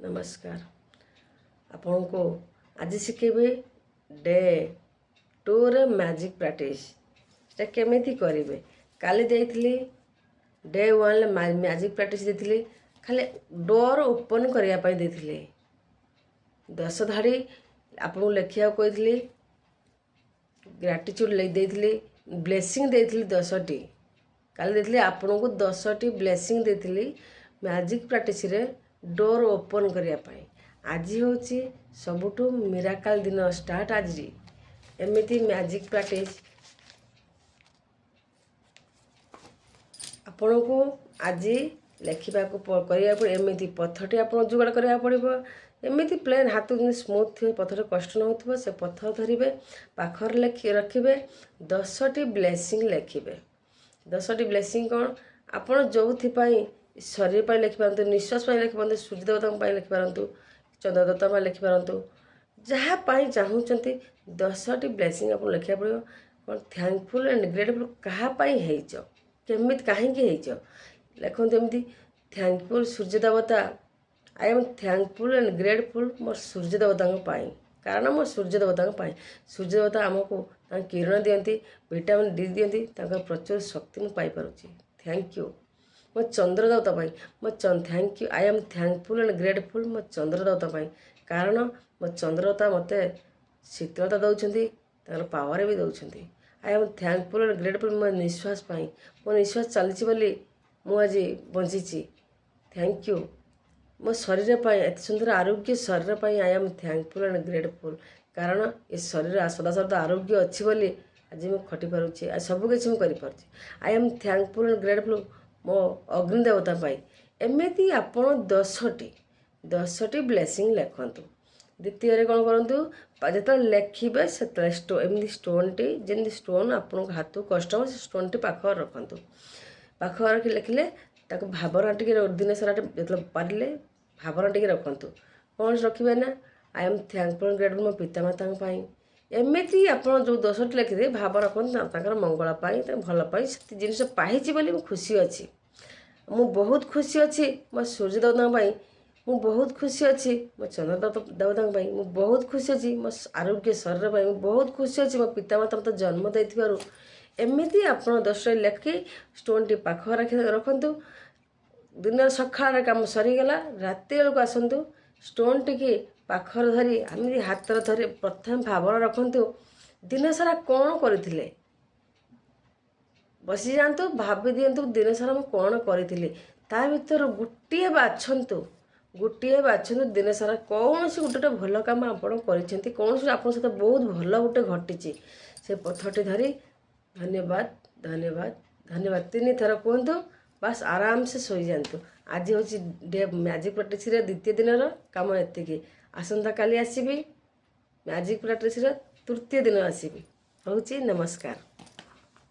नमस्कार आपन को आज शिखेबे डे 2 रे मैजिक प्रैक्टिस केमिति करेंगे। काली देइथिली डे 1 ले मैजिक प्रैक्टिस देइथिली खाली डोर ओपन करिया पई देइथिली 10 धाड़ी आपन लेखिया कहिथिली ग्रैटिट्यूड ले देइथिली ब्लेसिंग देइथिली 10 टी काली देइथिली आपन को 10 टी ब्लेसिंग देइथिली मैजिक प्रैक्टिस रे डोर ओपन करिया पई। आज होची सबुठु मिराकल दिन स्टार्ट आज एमिति मैजिक प्रैक्टिस आपन को आज लेखिबा को करिया पड़े। एमिति पथटी आपन जुगाड़ करिया पड़िबो। एमिति प्लेन हाथ स्मूथ थे पथर कष्ट न होथबो से पथर धरिबे पाखर लेखि रखिबे 10 टी ब्लेसिंग लेखिबे। 10 टी ब्लेसिंग कौन आपन जोथि पई शरीर पर लिखि पारंतु निश्वास पर लिखि पारंतु सूर्य देवता पर लिखि पारंतु चंद्र देवता पर लिखि पारंतु जहाँ पाई चाहूचंती 10 टी ब्लेसिंग आपन लिखिया पड़िबो। कौन थैंकफुल एंड ग्रेटफुल कहा पाई हेइचो केमित काहे के हेइचो लिखन एमती थैंकफुल सूर्य देवता I am thankful and grateful मोर सूर्य देवता पाई कारण मोर सूर्य देवता पाई सूर्य देवता आमको किरण दियंती विटामिन डी दियंती प्रचुर शक्ति मु पाई पारुची। थैंक यू मो चंद्र देवता पाई मो thank you I am thankful and grateful मो चंद्र देवता पाई कारण मो चंद्र देवता मते शीतलता दउछंती पावर भी दउछंती। I am thankful and grateful मो निश्वास पाई मो निश्वास चलछि बोली मु आज बंचिछि। थैंक यू मो शरीर पाई एत सुंदर आरोग्य शरीर पाई I am thankful and grateful कारण ये शरीर सदा सदा आरोग्य अच्छी बोली आज मु खटी पारुछि आ सब किछि मु करि पारुछि। I am thankful and grateful मो अग्नि देवता पाई एमिति आपण 10 टी ब्लेसिंग लेखंतु। द्वितीय कौन करूँ जो लेखिबे से स्टोन टी जमी स्टोन आपण हाथ कष्ट हो स्टोन टी पाख रखु पाख रखी लिखिले भावना टी दिन सारा जो पारे भावना टी रखु कौन रखिए ना आई एम थैंकफुल ग्रेटफुल मो पितामाता एमिति आप जो 10 टी लिखिदे भाव रखते मंगल भल जिन पाई बोली खुशी अच्छी मु बहुत खुशी अच्छी मो सूर्य देवता मु बहुत खुशी अच्छी मो चंद्र देवता मु बहुत खुशी अच्छी मो आरोग्य शरीर मु बहुत खुशी अच्छी मो पितामाता मत जन्म देथिबारु एमिति आपण 10 लेखि स्टोन टी पाख रखंतु। दिन सकाळ काम सरीगला राति बेलू आसतु स्टोन टी पाखर धरी आम हाथ धरी प्रथम भावना रखंतु दिन सारा कौन करथिले बसी जातु भाभी दिंतु दिन सारा मु कौन करी ता भीतर गोटे बाछंतु दिन सारा कौन से गोटे भल कम आपण कर कौन से आप बहुत भल गोटे घटी से पथटी धरी धन्यवाद धन्यवाद धन्यवाद 3 थर कहतु बस आराम से सोई जातु। आज हूँ डे मैजिक प्रैक्टिस द्वितीय दिन काम एति आसंता काली आसबि मैजिक प्रैक्टिस तृतीय दिन आसबि। हूँ नमस्कार।